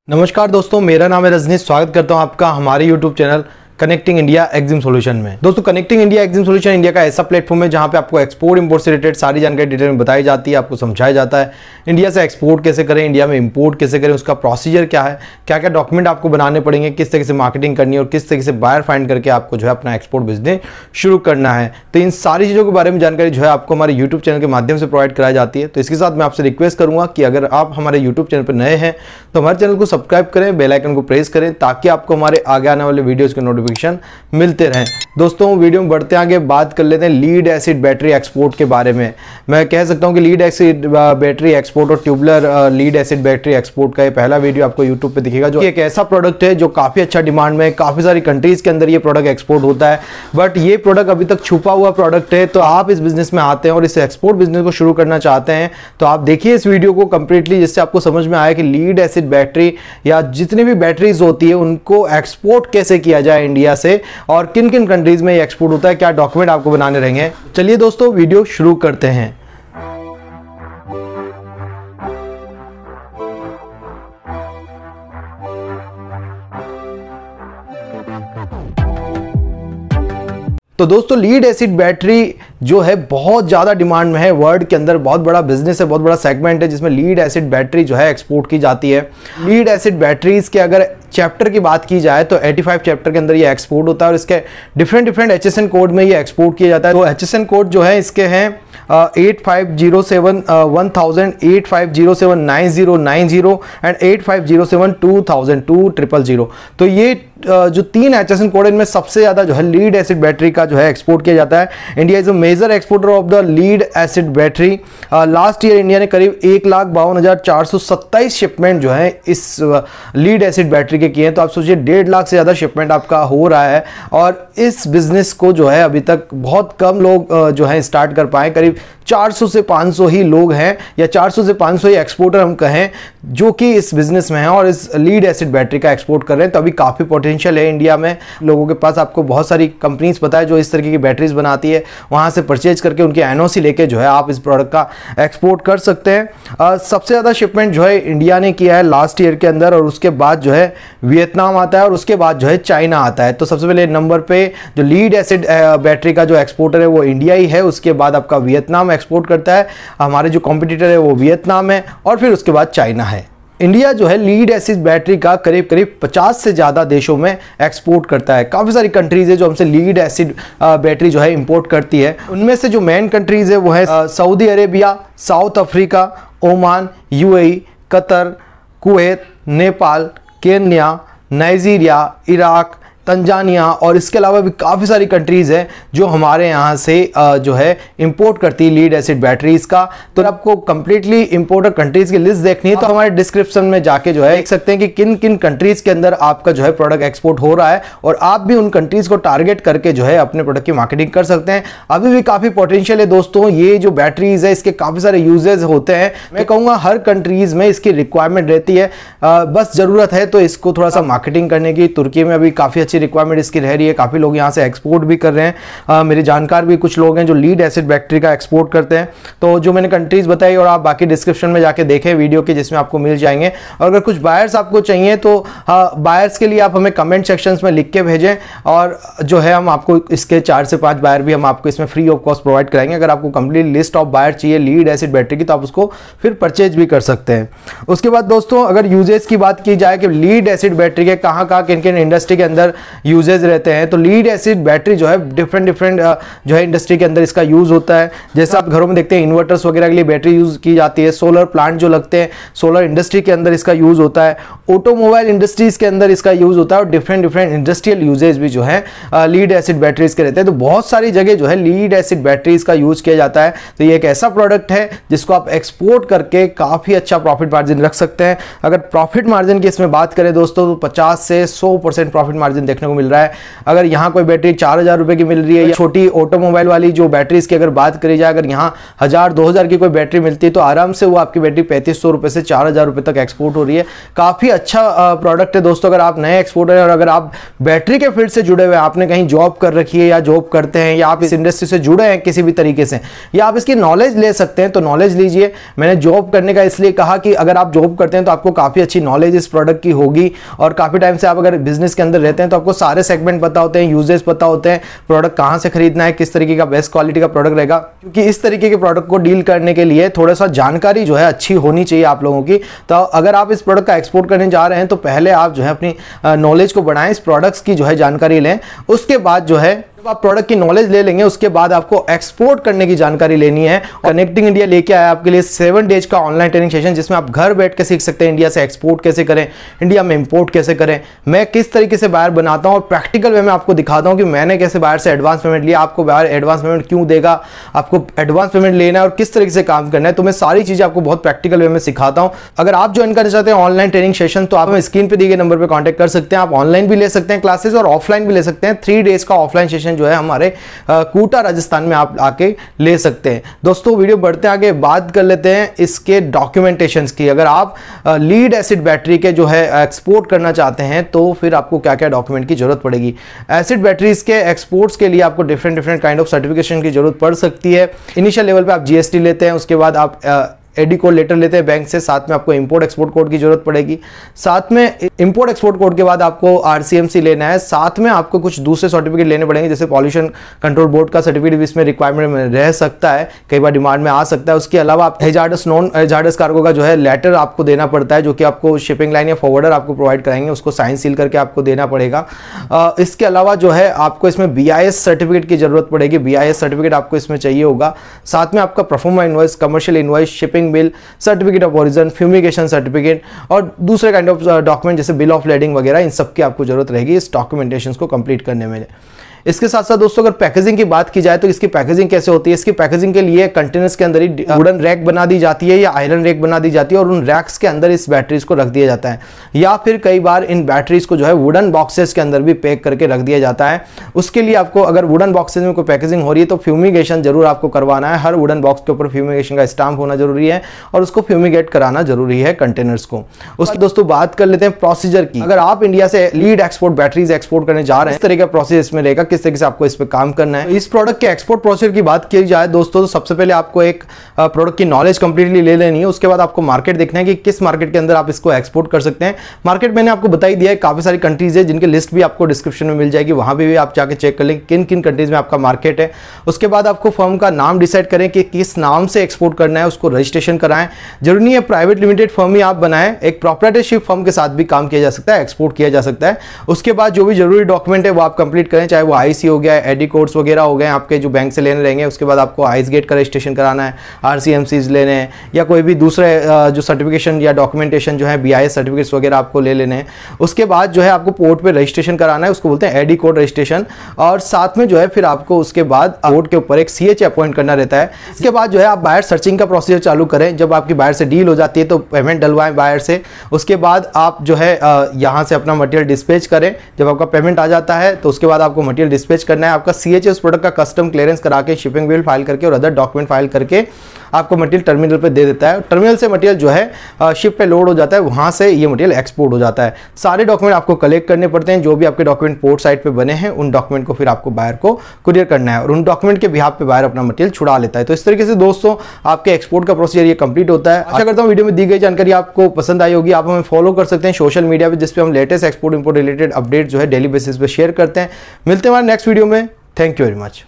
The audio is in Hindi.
नमस्कार दोस्तों, मेरा नाम है रजनीश। स्वागत करता हूं आपका हमारे YouTube channel connecting India EXIM solution में। दोस्तों, connecting India EXIM solution India का ऐसा प्लेटफॉर्म है जहां पे आपको एक्सपोर्ट इंपोर्ट से रिलेटेड सारी जानकारी डिटेल में बताई जाती है, आपको समझाया जाता है इंडिया से एक्सपोर्ट कैसे करें, इंडिया में इंपोर्ट कैसे करें, उसका प्रोसीजर क्या है, क्या क्या डॉक्यूमेंट आपको बनाने पड़ेंगे, किस तरीके से मार्केटिंग करनी है और किस तरीके से बायर फाइंड करके आपको जो है अपना एक्सपोर्ट बिजनेस शुरू करना है। तो इन सारी चीज़ों के बारे में जानकारी जो है आपको हमारे यूट्यूब चैनल के माध्यम से प्रोवाइड कराई जाती है। तो इसके साथ मैं आपसे रिक्वेस्ट करूंगा कि अगर आप हमारे यूट्यूब चैनल पर नए हैं तो हमारे चैनल को सब्सक्राइब करें, बेल आइकन को प्रेस करें ताकि आपको हमारे आगे आने वाले वीडियोज़ के नोटिफिकेशन मिलते रहें। दोस्तों, वीडियो में बढ़ते आगे बात कर लेते हैं लीड एसिड बैटरी एक्सपोर्ट के बारे में। मैं कह सकता हूं कि लीड एसिड बैटरी एक्सपोर्ट और tubular lead acid battery export का ये पहला वीडियो आपको यूट्यूब पे दिखेगा, जो एक ऐसा प्रोडक्ट है जो काफी अच्छा डिमांड में है। काफी सारी कंट्रीज के अंदर ये प्रोडक्ट एक्सपोर्ट होता है, बट ये प्रोडक्ट अभी तक छुपा हुआ प्रोडक्ट है। तो आप इस बिजनेस में आते हैं और इस एक्सपोर्ट बिजनेस को शुरू करना चाहते हैं तो आप देखिए इस वीडियो को कंप्लीटली, जिससे आपको समझ में आया कि लीड एसिड बैटरी या जितनी भी बैटरीज होती है उनको एक्सपोर्ट कैसे किया जाए इंडिया से और किन किन कंट्रीज में एक्सपोर्ट होता है, क्या डॉक्यूमेंट आपको बनाने रहेंगे। चलिए दोस्तों, वीडियो शुरू करते हैं। तो दोस्तों, लीड एसिड बैटरी जो है बहुत ज़्यादा डिमांड में है, वर्ल्ड के अंदर बहुत बड़ा बिजनेस है, बहुत बड़ा सेगमेंट है जिसमें लीड एसिड बैटरी जो है एक्सपोर्ट की जाती है। लीड एसिड बैटरीज के अगर चैप्टर की बात की जाए तो 85 चैप्टर के अंदर ये एक्सपोर्ट होता है और इसके डिफरेंट HSN कोड में ये एक्सपोर्ट किया जाता है। तो HSN कोड जो है इसके हैं 8507 1000, 8507 9090 एंड 8507 2000 2000। तो ये जो तीन HSN कोड इनमें सबसे ज़्यादा जो है लीड एसिड बैटरी का जो है एक्सपोर्ट किया जाता है। India is a major exporter of the lead acid battery. Last year India ने करीब 1,52,427 शिपमेंट जो है इस लीड एसिड बैटरी के किए हैं। तो आप सोचिए 1.5 लाख से ज़्यादा शिपमेंट आपका हो रहा है और इस बिजनेस को जो है अभी तक बहुत कम लोग जो है स्टार्ट कर पाए। करीब 400 से 500 ही लोग हैं या 400 से 500 ही एक्सपोर्टर हम कहें जो कि इस बिजनेस में हैं और इस लीड एसिड बैटरी का एक्सपोर्ट कर रहे हैं। तो अभी काफ़ी पोटेंशियल है इंडिया में लोगों के पास। आपको बहुत सारी कंपनीज पता है जो इस तरीके की बैटरीज बनाती है, वहाँ से परचेज करके उनके NOC लेके जो है आप इस प्रोडक्ट का एक्सपोर्ट कर सकते हैं। सबसे ज़्यादा शिपमेंट जो है इंडिया ने किया है लास्ट ईयर के अंदर और उसके बाद जो है वियतनाम आता है और उसके बाद जो है चाइना आता है। तो सबसे पहले नंबर पे जो लीड एसिड बैटरी का जो एक्सपोर्टर है वो इंडिया ही है, उसके बाद आपका वियतनाम एक्सपोर्ट करता है। हमारे जो कॉम्पिटिटर है वो वियतनाम है और फिर उसके बाद चाइना है। इंडिया जो है लीड एसिड बैटरी का करीब 50 से ज़्यादा देशों में एक्सपोर्ट करता है। काफ़ी सारी कंट्रीज़ है जो हमसे लीड एसिड बैटरी जो है इंपोर्ट करती है। उनमें से जो मेन कंट्रीज़ है वो है Saudi Arabia, south Africa, Oman, UAE, Qatar, Kuwait, Nepal, Kenya, Nigeria, Iraq, Tanzania और इसके अलावा भी काफ़ी सारी कंट्रीज़ हैं जो हमारे यहाँ से जो है इंपोर्ट करती है लीड एसिड बैटरीज का। तो आपको कंप्लीटली इंपोर्टर कंट्रीज़ की लिस्ट देखनी है तो हमारे डिस्क्रिप्शन में जाके जो है देख सकते हैं कि किन किन कंट्रीज़ के अंदर आपका जो है प्रोडक्ट एक्सपोर्ट हो रहा है और आप भी उन कंट्रीज़ को टारगेट करके जो है अपने प्रोडक्ट की मार्केटिंग कर सकते हैं। अभी भी काफ़ी पोटेंशियल है दोस्तों। ये जो बैटरीज है इसके काफ़ी सारे यूजेज होते हैं। मैं कहूँगा हर कंट्रीज़ में इसकी रिक्वायरमेंट रहती है, बस ज़रूरत है तो इसको थोड़ा सा मार्केटिंग करने की। तुर्की में अभी काफ़ी अच्छी रिक्वायरमेंट इसकी रह रही है, काफ़ी लोग यहाँ से एक्सपोर्ट भी कर रहे हैं। मेरे जानकार भी कुछ लोग हैं जो लीड एसिड बैटरी का एक्सपोर्ट करते हैं। तो जो मैंने कंट्रीज बताई और आप बाकी डिस्क्रिप्शन में जाके देखें वीडियो के, जिसमें आपको मिल जाएंगे। और अगर कुछ बायर्स आपको चाहिए तो बायर्स के लिए आप हमें कमेंट सेक्शंस में लिख के भेजें और जो है हम आपको इसके 4 से 5 बायर भी हम आपको इसमें फ्री ऑफ कॉस्ट प्रोवाइड कराएंगे। अगर आपको कंप्लीट लिस्ट ऑफ बायर चाहिए लीड एसिड बैटरी की तो आप उसको फिर परचेज भी कर सकते हैं। उसके बाद दोस्तों, अगर यूजेज की बात की जाए कि लीड एसिड बैटरी के कहाँ किन किन इंडस्ट्री के अंदर यूजेज रहते हैं, तो लीड एसिड बैटरी जो है डिफरेंट जो है इंडस्ट्री के अंदर इसका यूज होता है। जैसे आप घरों में देखते हैं इन्वर्टर्स वगैरह के लिए बैटरी यूज की जाती है, सोलर प्लांट जो लगते हैं सोलर इंडस्ट्री के अंदर इसका यूज होता है, ऑटोमोबाइल इंडस्ट्रीज के अंदर इसका यूज होता है और डिफरेंट इंडस्ट्रियल यूजेज भी जो है लीड एसिड बैटरीज के रहते हैं। तो बहुत सारी जगह जो है लीड एसिड बैटरीज का यूज किया जाता है। तो ये एक ऐसा प्रोडक्ट है जिसको आप एक्सपोर्ट करके काफी अच्छा प्रॉफिट मार्जिन रख सकते हैं। अगर प्रॉफिट मार्जिन की इसमें बात करें दोस्तों तो 50 से 100% प्रॉफिट मार्जिन देखने को मिल रहा है। अगर यहाँ कोई बैटरी 4,000 रुपये की मिल रही है, या छोटी ऑटोमोबाइल वाली जो बैटरीज की अगर बात करी जाए, अगर यहाँ 1,000-2,000 की कोई बैटरी मिलती है तो आराम से वो आपकी बैटरी 3,500 रुपये से 4,000 रुपये तक एक्सपोर्ट हो रही है। काफ़ी अच्छा प्रोडक्ट है दोस्तों। अगर आप नए एक्सपोर्टर हैं और अगर आप बैटरी के फील्ड से जुड़े हुए हैं, आपने कहीं जॉब कर रखी है या जॉब करते हैं, या आप इस इंडस्ट्री से जुड़े हैं किसी भी तरीके से, या आप इसकी नॉलेज ले सकते हैं तो नॉलेज लीजिए। मैंने जॉब करने का इसलिए कहा कि अगर आप जॉब करते हैं तो आपको काफ़ी अच्छी नॉलेज इस प्रोडक्ट की होगी, और काफ़ी टाइम से आप अगर बिजनेस के अंदर रहते हैं तो आपको सारे सेगमेंट पता होते हैं, यूजेस पता होते हैं, प्रोडक्ट कहाँ से खरीदना है, किस तरीके का बेस्ट क्वालिटी का प्रोडक्ट रहेगा। क्योंकि इस तरीके के प्रोडक्ट को डील करने के लिए थोड़ा सा जानकारी जो है अच्छी होनी चाहिए आप लोगों की। तो अगर आप इस प्रोडक्ट का एक्सपोर्ट करने जा रहे हैं तो पहले आप जो है अपनी नॉलेज को बढ़ाएं, इस प्रोडक्ट्स की जो है जानकारी लें। उसके बाद जो है जब आप प्रोडक्ट की नॉलेज ले लेंगे उसके बाद आपको एक्सपोर्ट करने की जानकारी लेनी है। कनेक्टिंग इंडिया लेके आया आपके लिए 7 डेज का ऑनलाइन ट्रेनिंग सेशन, जिसमें आप घर बैठ के सीख सकते हैं इंडिया से एक्सपोर्ट कैसे करें, इंडिया में इंपोर्ट कैसे करें, मैं किस तरीके से बायर बनाता हूं और प्रैक्टिकल वे में आपको दिखाता हूं कि मैंने कैसे बायर से एडवांस पेमेंट लिया, आपको बायर एडवांस पेमेंट क्यों देगा, आपको एडवांस पेमेंट लेना है और किस तरीके से काम करना है। तो मैं सारी चीजें आपको बहुत प्रैक्टिकल वे में सिखाता हूं। अगर आप ज्वाइन करना चाहते हैं ऑनलाइन ट्रेनिंग सेशन तो आप हमें स्क्रीन पर दिए गए नंबर पर कॉन्टैक्ट कर सकते हैं। आप ऑनलाइन भी ले सकते हैं क्लासेस और ऑफलाइन भी ले सकते हैं। 3 डेज का ऑफलाइन सेशन जो है हमारे कोटा राजस्थान में आप आके ले सकते हैं। दोस्तों वीडियो बढ़ते आगे बात कर लेते हैं इसके डॉक्यूमेंटेशंस की। अगर आप लीड एसिड बैटरी के जो है एक्सपोर्ट करना चाहते हैं तो फिर आपको क्या क्या डॉक्यूमेंट की जरूरत पड़ेगी। एसिड बैटरीज के एक्सपोर्ट्स के लिए आपको डिफरेंट काइंड ऑफ सर्टिफिकेशन की जरूरत पड़ सकती है। इनिशियल लेवल पे आप जीएसटी लेते हैं, उसके बाद आप एडी कोड लेटर लेते हैं बैंक से, साथ में आपको इंपोर्ट एक्सपोर्ट कोड की जरूरत पड़ेगी। साथ में इंपोर्ट एक्सपोर्ट कोड के बाद आपको आरसीएमसी लेना है, साथ में आपको कुछ दूसरे सर्टिफिकेट लेने पड़ेंगे, जैसे पॉल्यूशन कंट्रोल बोर्ड का सर्टिफिकेट इसमें रिक्वायरमेंट में रह सकता है, कई बार डिमांड में आ सकता है। उसके अलावा आप हैजार्डस नॉन हैजार्डस कार्गो का जो है लेटर आपको देना पड़ता है, जो कि आपको शिपिंग लाइन या फॉरवर्डर आपको प्रोवाइड कराएंगे, उसको साइन सील करके आपको देना पड़ेगा। इसके अलावा जो है आपको इसमें BIS सर्टिफिकेट की जरूरत पड़ेगी, BIS सर्टिफिकेट आपको इसमें चाहिए होगा। साथ में आपका proforma invoice, commercial invoice, shipping bill, certificate of origin, fumigation certificate और दूसरे काइंड ऑफ डॉक्यूमेंट जैसे बिल ऑफ लेडिंग वगैरह, इन सब की आपको जरूरत रहेगी इस डॉक्यूमेंटेशन को कंप्लीट करने में। इसके साथ साथ दोस्तों अगर पैकेजिंग की बात की जाए तो इसकी पैकेजिंग कैसे होती है। इसकी पैकेजिंग के लिए कंटेनर्स के अंदर ही वुडन रैक बना दी जाती है या आयरन रैक बना दी जाती है, और उन रैक्स के अंदर इस बैटरीज को रख दिया जाता है, या फिर कई बार इन बैटरीज को जो है वुडन बॉक्सेस के अंदर भी पैक करके रख दिया जाता है। उसके लिए आपको अगर वुडन बॉक्सेस में कोई पैकेजिंग हो रही है तो फ्यूमिगेशन जरूर आपको करवाना है। हर वुडन बॉक्स के ऊपर फ्यूमिगेशन का स्टाम्प होना जरूरी है और उसको फ्यूमिगेट कराना जरूरी है कंटेनर्स को। उसकी दोस्तों बात कर लेते हैं प्रोसीजर की। अगर आप इंडिया से लीड एक्सपोर्ट बैटरीज एक्सपोर्ट करने जा रहे हैं, इस तरह का प्रोसेस इसमें रहेगा, किस तरीके से आपको इस काम करना है। इस प्रोडक्ट के एक्सपोर्ट प्रोसेस की बात की जाए दोस्तों तो सबसे पहले आपको एक प्रोडक्ट की नॉलेज कंप्लीटली ले लेनी है। उसके बाद आपको मार्केट देखना है कि किस मार्केट के अंदर आप इसको एक्सपोर्ट कर सकते हैं। मार्केट मैंने आपको बताई दिया है, काफी सारी कंट्रीज है जिनकी लिस्ट भी आपको डिस्क्रिप्शन में मिल जाएगी, वहां भी आप जाके चेक कर लें किन किन कंट्रीज में आपका मार्केट है। उसके बाद आपको फर्म का नाम डिसाइड करें कि किस नाम से एक्सपोर्ट करना है, उसको रजिस्ट्रेशन कराएं। जरूरी नहीं है प्राइवेट लिमिटेड फर्म ही आप बनाएं, एक प्रोप्राइटरशिप फर्म के साथ भी काम किया जा सकता है, एक्सपोर्ट किया जा सकता है। उसके बाद जो भी जरूरी डॉक्यूमेंट है वो आप कंप्लीट करें, चाहे वो आईसी हो गया, एडी कोड्स वगैरह हो गए आपके जो बैंक से लेने रहेंगे। उसके बाद आपको आइस गेट का रजिस्ट्रेशन कराना है, आरसीएमसीज लेने हैं, या कोई भी दूसरे जो सर्टिफिकेशन या डॉक्यूमेंटेशन जो है BIS सर्टिफिकेट्स वगैरह आपको ले लेने हैं। उसके बाद जो है आपको पोर्ट पे रजिस्ट्रेशन कराना है, उसको बोलते हैं एडी कोड रजिस्ट्रेशन। और साथ में जो है फिर आपको उसके बाद पोर्ट के ऊपर एक CH अपॉइंट करना रहता है। इसके बाद जो है आप बायर सर्चिंग का प्रोसीजर चालू करें। जब आपकी बायर से डील हो जाती है तो पेमेंट डलवाएं बायर से। उसके बाद आप जो है यहाँ से अपना मटेरियल डिस्पैच करें। जब आपका पेमेंट आ जाता है तो उसके बाद आपको मटेरियल डिस्पैच करना है। आपका CH उस प्रोडक्ट का कस्टम क्लियरेंस करा के, शिपिंग बिल फाइल करके और अदर डॉक्यूमेंट फाइल करके आपको मटेरियल टर्मिनल पे दे देता है। टर्मिनल से मटेरियल जो है शिप पे लोड हो जाता है, वहां से ये मटेरियल एक्सपोर्ट हो जाता है। सारे डॉक्यूमेंट आपको कलेक्ट करने पड़ते हैं, जो भी आपके डॉक्यूमेंट पोर्ट साइट पे बने हैं उन डॉक्यूमेंट को फिर आपको बायर को कुरियर करना है और उन डॉक्यूमेंट के बिहाफ पे बायर अपना मटेरियल छुड़ा लेता है। तो इस तरीके से दोस्तों आपके एक्सपोर्ट का प्रोसीजर ये कंप्लीट होता है। आशा करता हूँ वीडियो में दी गई जानकारी आपको पसंद आई होगी। आप हमें फॉलो कर सकते हैं सोशल मीडिया पे, जिसपे हम latest export import related update जो है डेली बेसिस पे शेयर करते हैं। मिलते हैं हमारे नेक्स्ट वीडियो में। Thank you very much.